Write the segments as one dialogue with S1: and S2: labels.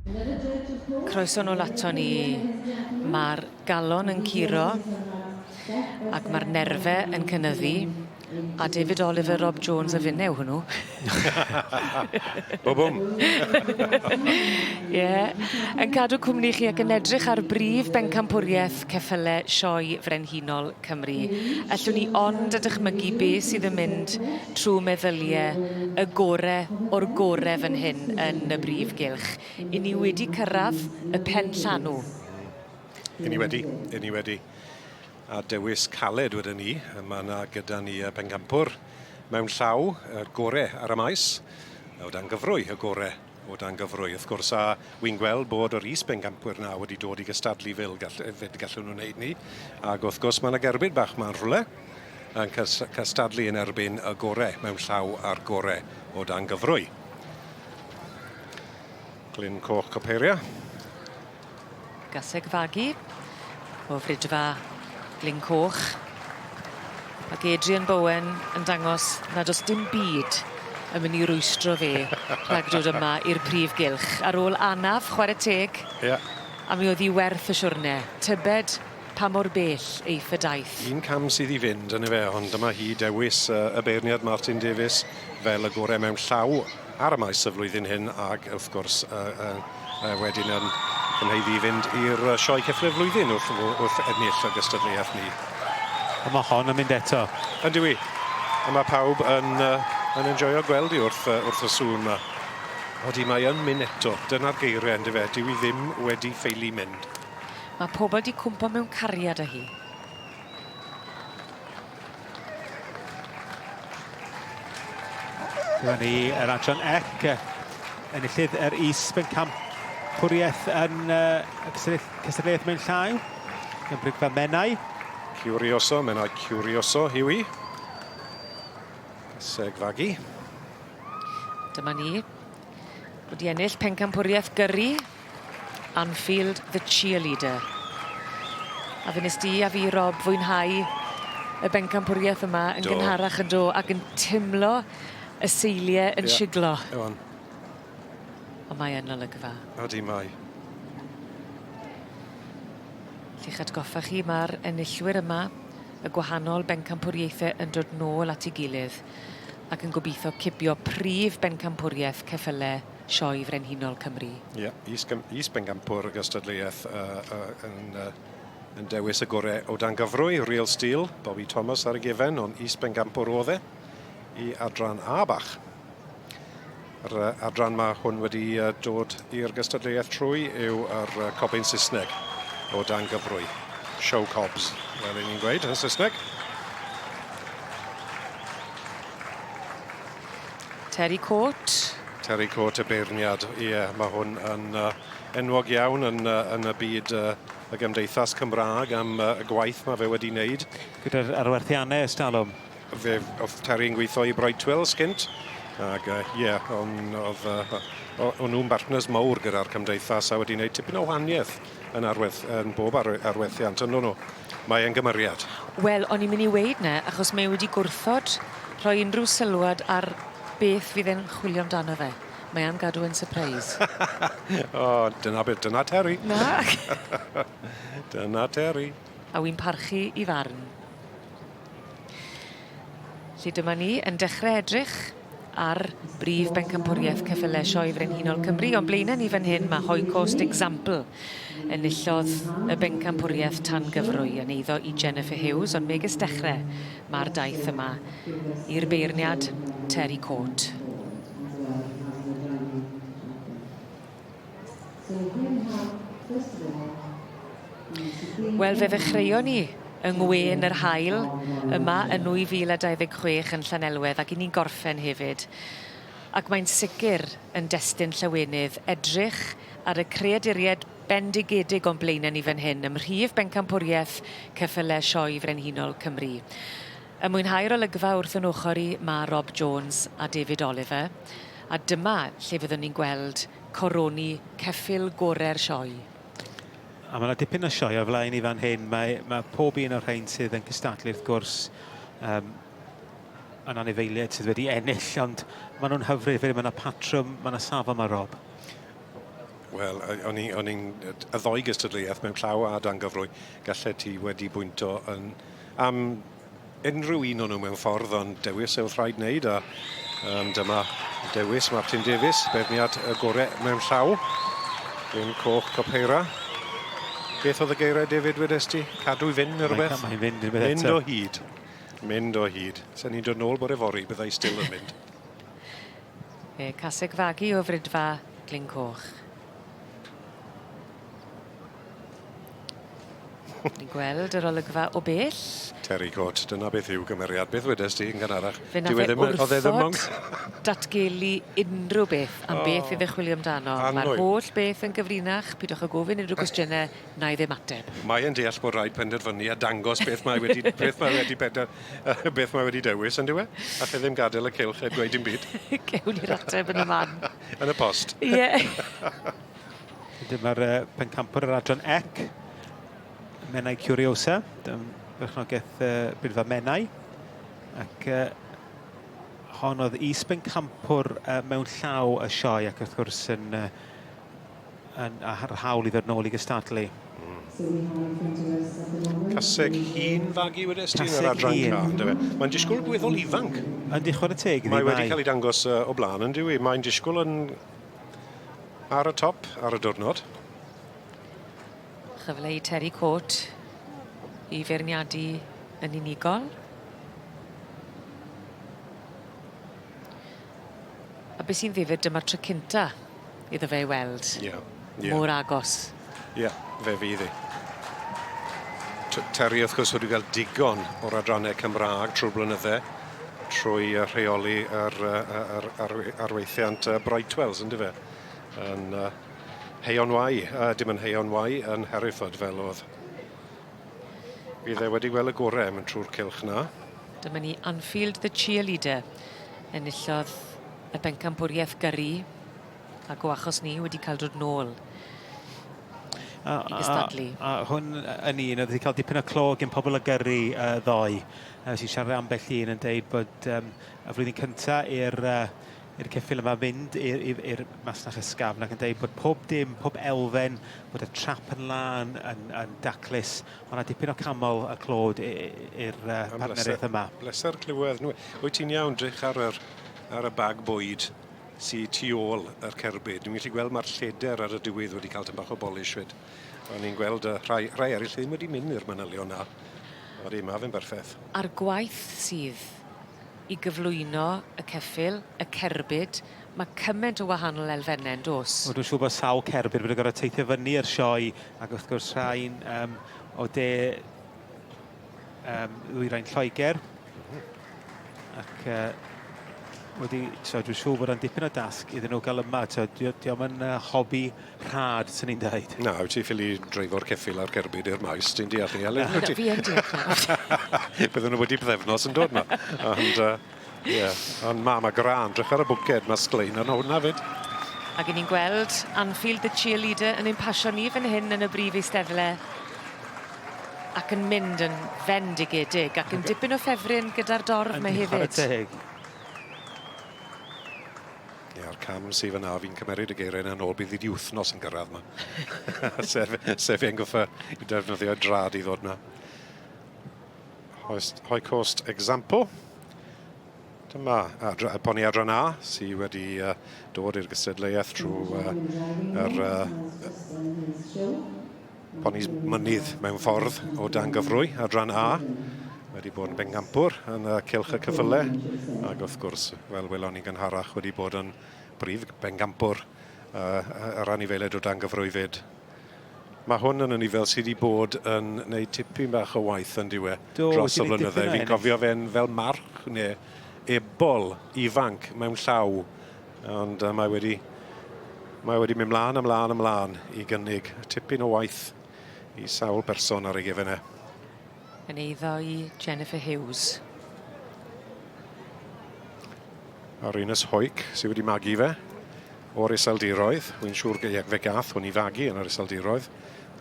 S1: Croeso nôl ato ni. Mae'r galon yn curo ac mae'r nerfe yn cynyddu. A David Oliver, Rob Jones a finne hwnnw.
S2: Bwbwm.
S1: Yn cadw cwmni chi ac yn edrych ar Prif Bencampwriaeth Ceffylau Sioe Frenhinol Cymru. Allwn ni ond a dychmygu beth sydd yn mynd trwy meddyliau y gorau o'r gorau fan hyn yn y brif gylch. I ni wedi cyrraedd y pen llanw.
S2: I ni wedi. A dewis caled wedyn ni. Mae yna gyda ni bencampwr mewn llaw, y gorau ar y maes. O dan gyfrwy, y gorau o dan gyfrwy. Wrth gwrs, a wy'n gweld bod yr is-bencampwyr na wedi dod i gystadlu fel gallwn nhw'n wneud ni. Ac wrth gwrs, mae yna gerbyd bach ma'n rhywle yn cystadlu yn erbyn y gorau mewn llaw a'r gorau o dan gyfrwy. Glyn Coch Coperia.
S1: Gaseg fagu o frydfa Glyn Coch. Ac Adrian Bowen yn dangos nad oes dim byd yn mynd i rwystro fe rhag dod yma i'r prif gylch. Ar ôl anaf, chwarae teg, a mi oedd hi werth y siwrne. Tybed pa mor bell eiff y daith.
S2: Un cam sydd i fynd yn y fe, ond dyma hi dewis y beirniad Martin Davies fel y gorau mewn llaw ar y maes y flwyddyn hyn, ac wrth gwrs wedyn yn cynheiddi i fynd i'r sioe Ceffylau flwyddyn wrth ennill y gystadleuaeth ni.
S3: A mae hon yn mynd eto.
S2: Yndw i. A mae pawb yn enjoyo gweld i wrth y sŵn yma. Odi mae yn mynd eto. Dyna'r geiriau ynddo fe. Dyw i ddim wedi ffeili mynd.
S1: Mae pobl wedi cwmpo mewn cariad â hi.
S3: Dyma ni yr adran ec. Enillydd yr is-bencampwriaeth yn cystadleuaeth mewn llaw. Yn brigfa Menai.
S2: Menai Curioso, hiwi. Seg fagu.
S1: Dyma ni. Wedi ennill pencampwriaeth gyrru. Anfield the cheerleader. A fy nes di a fi, Rob, fwynhau y bencampwriaeth yma yn gynharach yn do ac yn timlo y seiliau yn siglo. Ond mae yn olygfa.
S2: Odi mae.
S1: Llich atgoffa chi, mae'r enillwyr yma, y gwahanol bencampwriaethau yn dod nôl at ei gilydd ac yn gobeithio cipio Prif Bencampwriaeth Ceffylau Sioe Frenhinol Cymru.
S2: Is-bencampwr y gystadleuaeth yn dewis y gorau o dan gyfrwy, Real Steel, Bobby Thomas ar y gefen, ond is-bencampwr oedd i adran A bach. Yr adran mae hwn wedi dod i'r gystadleuaeth trwy yw yr cobyn Saesneg o dan gyfrwy. Show cobs, fel ni'n gweud yn Saesneg.
S1: Terry Court.
S2: Terry Court y beirniad, mae hwn yn enwog iawn yn y byd y gymdeithas Cymraeg am y gwaith mae fe wedi wneud.
S3: Gyda'r arwerthiannau ystalwm.
S2: Oedd Terry'n gweithio i Broadwell sgynt. Ac o'n nhw'n bartners mawr gyda'r cymdeithas a wedi wneud tipyn o wahaniaeth yn bob arwerthiant. Mae e'n gymeriad.
S1: Wel, o'n i'n mynd i weid na, achos mae wedi gwrthod rhoi unrhyw sylwad ar beth fydd e'n chwilio amdano fe. Mae am gadw yn surprise.
S2: Dyna Terry.
S1: Na.
S2: Dyna Terry.
S1: A wy'n parchu i farn. Lle dyma ni yn dechrau edrych ar Prif Bencampwriaeth Ceffylau Sioe Frenhinol Cymru. Ond blaenau ni fan hyn, mae Hoi Coast Example enillodd y bencampwriaeth tan gyfrwy yn eiddo i Jennifer Hughes, ond megis dechrau mae'r daith yma i'r beirniad Terry Court. Wel, fe ddechreuon ni yng ngwen yr haul yma yn 2026 yn Llanelwedd ac i ni'n gorffen hefyd. Ac mae'n sicr yn destun llawenydd edrych ar y creaduriaid bendigedig o'n blaenau ni fan hyn ym Mhrif Bencampwriaeth Ceffylau Sioe Frenhinol Cymru. Y mwynhau'r olygfa wrth yn ochr i mae Rob Jones a David Oliver, a dyma lle fyddwn ni'n gweld coroni ceffyl gorau'r sioe.
S3: A mae yna dipyn o sioe o flaen i fan hyn. Mae pob un o'r rhain sydd yn cystadlu wrth gwrs yn anifeiliaid sydd wedi ennill, ond maen nhw'n hyfryd. Mae yna patrwm, mae yna safon yma, Rob.
S2: Wel, o'n i'n y ddoi gystadleuaeth mewn llaw a dangyfrwy. Gallai ti wedi bwynto am unrhyw un o'n nhw mewn ffordd, ond dewis wrth rhaid wneud. A dyma dewis Martin Davies, beirniad y gorau mewn llaw. Yn coch copeira. Beth oedd y geiriau, David, wedes ti? Cadw i fynd neu rhywbeth?
S3: Mae'n fynd unrhyw beth
S2: Mynd
S3: eto.
S2: o hyd. Mynd o hyd. Sa'n ni'n dod nôl bore fori, byddai still yn mynd.
S1: Caseg fagu o frydfa Glyn Coch. Ni'n gweld yr olygfa o bell.
S2: Terry Court, dyna beth yw gymeriad. Beth wedes ti yn gynharach?
S1: Fe nath e wrthod datgelu unrhyw beth am beth i ddechwilio amdano. Mae'r holl beth yn gyfrinach. Pidwch o gofyn unrhyw gwestiynau na i ddim ateb.
S2: Mae'n deall bod rhaid penderfynu a dangos beth mae wedi, beth mae wedi dewis, yn diwe? A lle ddim gadael y cylch heb gweud dim byd.
S1: Gewn i'r ateb yn y man.
S2: Yn y post.
S1: Ie.
S3: Dyma'r pencampwr yr adran ec. Menai Curiosa, berchnogaeth briffa Menai. Ac hon oedd is-bencampwr mewn llaw y sioe ac wrth gwrs yn ar hawl i ddod nôl i gystadlu.
S2: Caseg hun fagu wedes ti yn yr adran ca. Mae'n disgwyl gweddol ifanc.
S3: Yn dichwan y teg.
S2: Mae wedi cael ei dangos o blaen yn diwy. Mae'n disgwyl yn ar y top ar y diwrnod.
S1: Chyfle i Terry Court i feirniadu yn unigol. A beth sy'n ddifyr, dyma'r tro cynta iddo fe weld. Mor agos.
S2: Ie, fe fydd i. Terry wrth gwrs wedi cael digon o'r adrannau Cymraeg trwy'r blynydde, trwy rheoli yr arweithiant Brightwells, yn dyfe? Yn Heion Y, dim yn Heion Y, yn Hereford fel oedd. Bydd e wedi gweld y gorau yn trwy'r cylch na.
S1: Dyma ni Anfield the Cheerleader. Enillodd y bencampwriaeth gyrru ac o achos ni wedi cael dod nôl i gystadlu.
S3: A hwn yn un, oedd wedi cael dipyn o clog yn pobl y gyrru ddoe. Sy'n siarad ambell un yn dweud bod y flwyddyn cyntaf i'r ceffyl yma fynd i'r masnach ysgafn ac yn dweud bod pob elfen, bod y trap yn lan yn daclus, ond a dipyn o camol y clod i'r partneriaeth yma.
S2: Bleser clywedd. Wyt ti'n iawn drych ar y bag bwyd sy'n tu ôl yr cerbyd. Dwi'n gallu gweld mae'r lleder ar y diwedd wedi cael tyn bach o bolish fyd. O'n i'n gweld rhai eraill ddim wedi mynd i'r manylion na. O'r yma fe'n berffaith.
S1: A'r gwaith sydd i gyflwyno y ceffyl, y cerbyd, mae cymaint o wahanol elfennau yn dos.
S3: Dwi'n siŵr bod sawl cerbyd wedi gorfod teithio fyny i'r sioe ac wrth gwrs rhain o de ddwyrain Lloegr. Ac dwi'n siŵr bod yn dipyn o dasg iddyn nhw gael yma. Diolch yn hobi rhad, sy'n ni'n dweud.
S2: Na, wyt ti'n ffili dreifo'r ceffyl a'r cerbyd i'r maes, ti'n deall ni, Elen?
S1: Fi yn deall.
S2: Bydden nhw wedi byddefnos yn dod yma. Ond mae gran, drych ar y bwced, mae sglein yn hwnna fyd.
S1: Ac ni'n gweld Anfield the Cheerleader yn ein pasio ni fan hyn yn y brif eisteddle ac yn mynd yn fendigedig ac yn dipyn o ffefryn gyda'r dorf mae hefyd.
S2: A'r cam sydd fyna, fi'n cymeryd y geiriau yn ôl bydd i wythnos yn gyrraedd yma. Sef e'n goffa i defnyddio drad i ddod yna. Hoi Coast example. Dyma poni adran A sydd wedi dod i'r gystadleuaeth trwy ponis mynydd mewn ffordd o dangyfrwy adran A. Wedi bod yn bencampwr yn cylch y cyffylau ac wrth gwrs, fel welon ni gynharach, wedi bod yn brif bencampwr yr anifeiliaid o dangyfrwy fyd. Mae hwn yn anifel sydd wedi bod yn gwneud tipyn bach o waith yn diwe dros y blynydde. Fi'n cofio fe'n fel march neu ebol ifanc mewn llaw, ond mae wedi mynd ymlaen i gynnig tipyn o waith i sawl person ar ei gefennau.
S1: Yn eiddo i Jennifer Hughes.
S2: Arinus Hoic sydd wedi magu fe o'r iseldiroedd. Wy'n siŵr fe gath hwn i fagu yn yr iseldiroedd.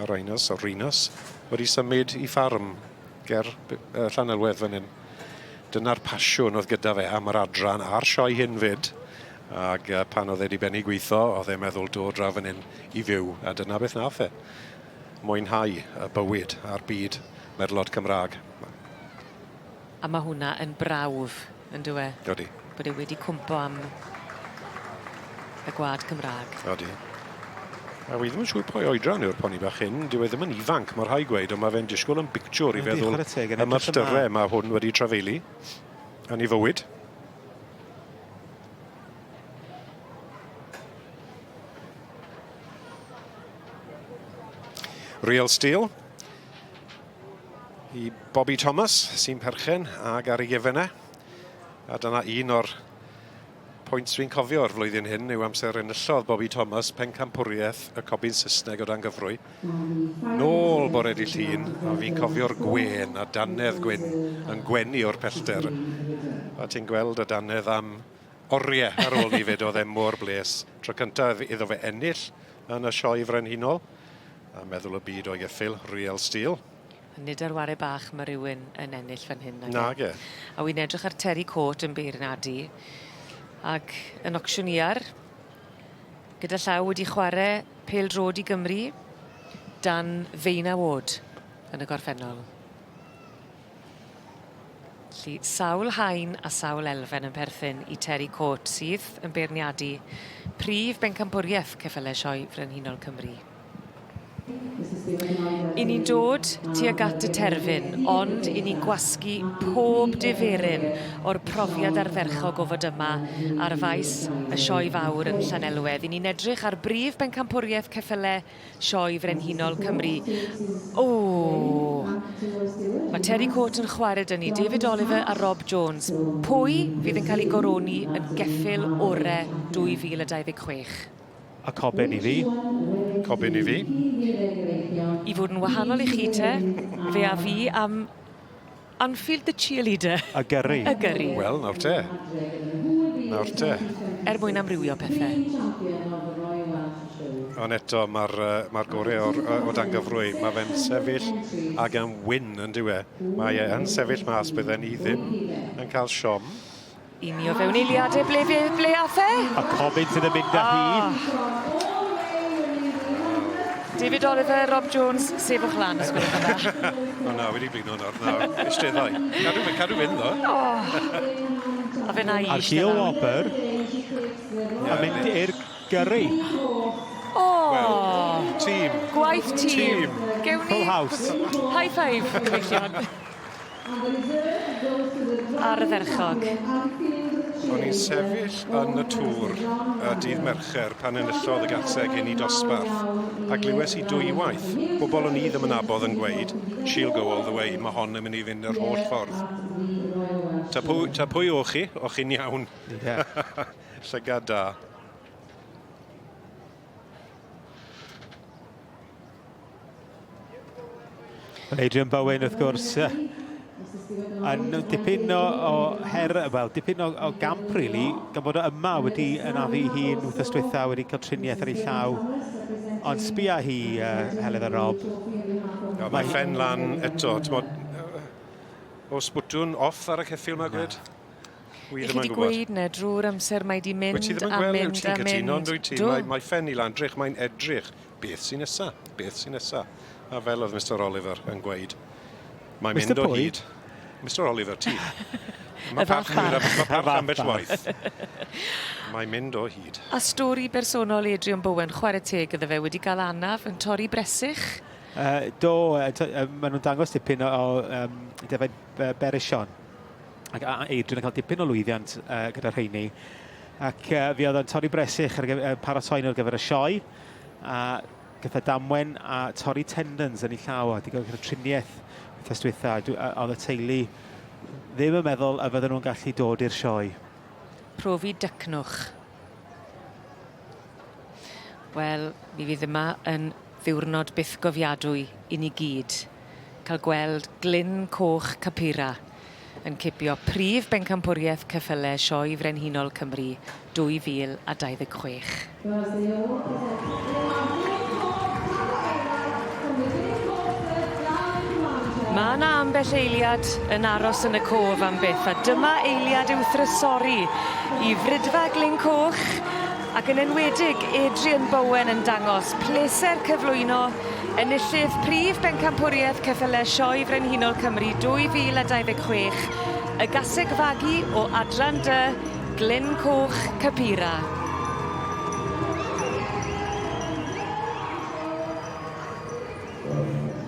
S2: Arinus wedi symud i ffarm ger Llanelwedd fan hyn. Dyna'r pasiwn oedd gyda fe am yr adran a'r sioe hyn fyd. Ac pan oedd e wedi bennu gweithio, oedd e'n meddwl dod draw fan hyn I fyw, a dyna beth nath e. Mwynhau y bywyd a'r byd merlod Cymraeg.
S1: A mae hwnna yn brawf, yn dywe?
S2: Ydy.
S1: Bod e wedi cwmpo am y gwad Cymraeg.
S2: Ydy. A wi ddim yn siŵr pwy oedran yw'r poni bach hyn. Dyw e ddim yn ifanc, mae'r rhai gweud, ond mae fe'n disgwyl yn bictiwr I feddwl y malltyrau mae hwn wedi trafeilu yn ei fywyd. Real Steel I Bobby Thomas sy'n perchen ag ar ei gefennau. A dyna un o'r pwynt dwi'n cofio o'r flwyddyn hyn yw amser enillodd Bobby Thomas pencampwriaeth y cobyn Saesneg o dan gyfrwy. Nôl bore Dydd Llun, a fi'n cofio'r gwen a danedd gwyn yn gwenu o'r pellter. A ti'n gweld y danedd am oriau ar ôl ni fyd oedd e mor bles. Tro cyntaf iddo fe ennill yn y sioe frenhinol. A meddwl y byd o'i geffil, Real Steel.
S1: Nid ar ware bach mae rhywun yn ennill fan hyn.
S2: Nag e.
S1: A wy'n edrych ar Terry Court yn Beirnadi. Ac yn Ocsiwniar, gyda llaw wedi chwarae pêl drod I Gymru dan Feina Ward yn y gorffennol. Felly sawl haen a sawl elfen yn perthyn I Terry Court sydd yn beirniadu Prif Bencampwriaeth Ceffylau Y Sioe Frenhinol Cymru. I ni'n dod tuag at y terfyn, ond I ni'n gwasgu pob diferyn o'r profiad ardderchog o fod yma ar faes y sioe fawr yn Llanelwedd. I ni'n edrych ar Brif Bencampwriaeth Ceffylau Sioe Frenhinol Cymru. Mae Terry Court yn chwarae dyn ni, David Oliver a Rob Jones. Pwy fydd yn cael ei goroni yn geffyl orau 2026?
S3: A cobyn I fi.
S2: Cobyn I fi.
S1: I fod yn wahanol I chi te, fe a fi am Anfield the cheerleader.
S3: A gyrru.
S1: Y gyrru.
S2: Wel, nawr te. Nawr te.
S1: Mwyn amrywio pethau.
S2: Ond eto, mae'r gorau o dan gyfrwy. Mae fe'n sefyll ag yn wyn yn diwe. Mae e'n sefyll mas bydden ni ddim yn cael siom.
S1: I ni o fewn eiliadau ble ath e?
S3: A cobyn sydd yn mynd â hi.
S1: David Oliver, Rob Jones, sefwch lan, ysgwylwch yma.
S2: O na, wedi blino nawr. Na, eisteddau. Cadw fynd ddo.
S1: A fe na I
S3: A'r Gil Wobber a mynd i'r gyrru.
S2: Tîm.
S1: Gwaith tîm. Gewn ni.
S3: Full house.
S1: High five, gyfeillion. Ar y dderchog.
S2: O'n i'n sefyll yn y tŵr y dydd Mercher pan enillodd y gatseg hyn I dosbarth. A glywes I dwy waith. Bobl o'n I ddim yn abodd yn gweud, she'll go all the way, mae hon yn mynd I fynd yr holl ffordd. Ta pwy o'ch chi? O'ch chi'n iawn. Llygad da.
S3: Adrian Bowen wrth gwrs. A dipyn o dipyn o gamp, really, gan bod yma wedi anafu hi'n wythnos diwetha wedi cael triniaeth ar ei llaw. Ond sbia hi, Heledd a Rob.
S2: Mae ffen lan eto, o sbwtwn off ar y ceffil yma gwed?
S1: I chi wedi gweud na drwy'r amser mae wedi mynd a mynd a mynd.
S2: Mae ffen I lan drych, mae'n edrych. Beth sy'n nesa? Beth sy'n nesa? A fel oedd Mr Oliver yn gweud. Mae'n mynd o hyd. Mr Oliver, ti. Mae parch ambell waith. Mae'n mynd o hyd.
S1: A stori bersonol Adrian Bowen, chwarae teg iddo fe, wedi cael anaf yn torri bresych?
S3: Maen nhw'n dangos dipyn o Defaid Berishon. Ac Adrian yn cael dipyn o lwyddiant gyda'r rheini. Ac fi oedd yn torri bresych ar paratoen ar gyfer y sioe. A gyda damwen a torri tendons yn ei llaw. A wedi cael triniaeth wythnos diwetha. Oedd y teulu ddim yn meddwl a fydden nhw'n gallu dod i'r sioe.
S1: Profi dycnwch. Wel, mi fydd yma yn ddiwrnod byth gofiadwy I ni gyd. Cael gweld glyn coch Capura yn cipio Prif Bencampwriaeth Ceffylau Y Sioe Frenhinol Cymru 2026. Mae na ambell eiliad yn aros yn y cof am byth, a dyma eiliad i'w thrysori I frydfa Glyn Coch, ac yn enwedig Adrian Bowen yn dangos pleser cyflwyno enillydd Prif Bencampwriaeth Ceffylau Y Sioe Frenhinol Cymru 2026, y gaseg fagu o adran dy Glyn Coch Capira.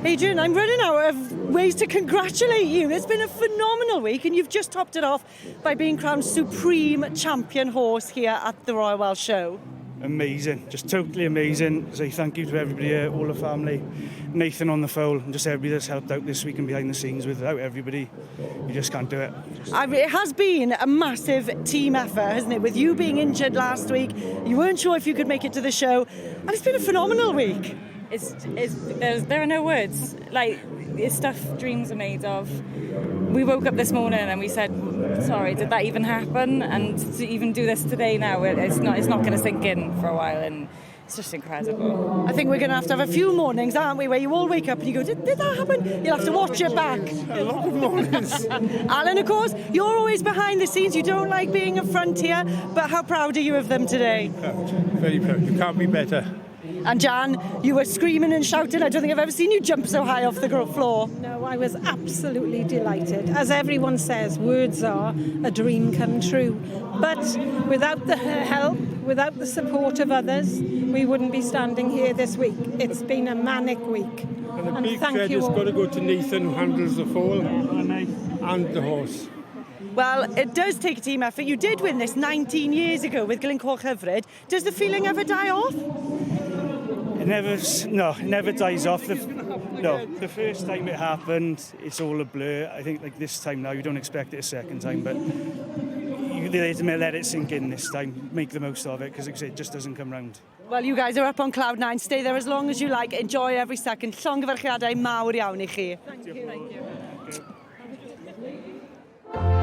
S4: Adrian, I'm running out of ways to congratulate you. It's been a phenomenal week and you've just topped it off by being crowned Supreme Champion Horse here at the Royal Welsh Show.
S5: Amazing, just totally amazing. Say thank you to everybody here, all the family, Nathan on the foal, and just everybody that's helped out this week and behind the scenes. Without everybody, you just can't do it.
S4: It has been a massive team effort, hasn't it? With you being injured last week, you weren't sure if you could make it to the show, and it's been a phenomenal week.
S6: There are no words. Like, it's stuff dreams are made of. We woke up this morning and we said, sorry, did that even happen? And to even do this today now, it's not going to sink in for a while, and it's just incredible.
S4: I think we're going to have a few mornings, aren't we, where you all wake up and you go, did that happen? You'll have to watch it back.
S5: A lot of mornings.
S4: Alan, of course, you're always behind the scenes. You don't like being in front here, but how proud are you of them today?
S5: Proud, very proud. You can't be better.
S4: And Jan, you were screaming and shouting. I don't think I've ever seen you jump so high off the floor.
S7: No, I was absolutely delighted. As everyone says, words are a dream come true. But without the help, without the support of others, we wouldn't be standing here this week. It's been a manic week.
S8: And a big credit's got to go to Nathan, who handles the foal and the horse.
S4: Well, it does take a team effort. You did win this 19 years ago with Glyn Coch Hyfryd. Does the feeling ever die off?
S5: It never dies off. The first time it happened, it's all a blur. I think like this time now, you don't expect it a second time, but you let it sink in this time. Make the most of it, because it just doesn't come round.
S4: Well, you guys are up on cloud 9. Stay there as long as you like. Enjoy every second. Llongyfarchiadau mawr iawn I chi.
S7: Thank you.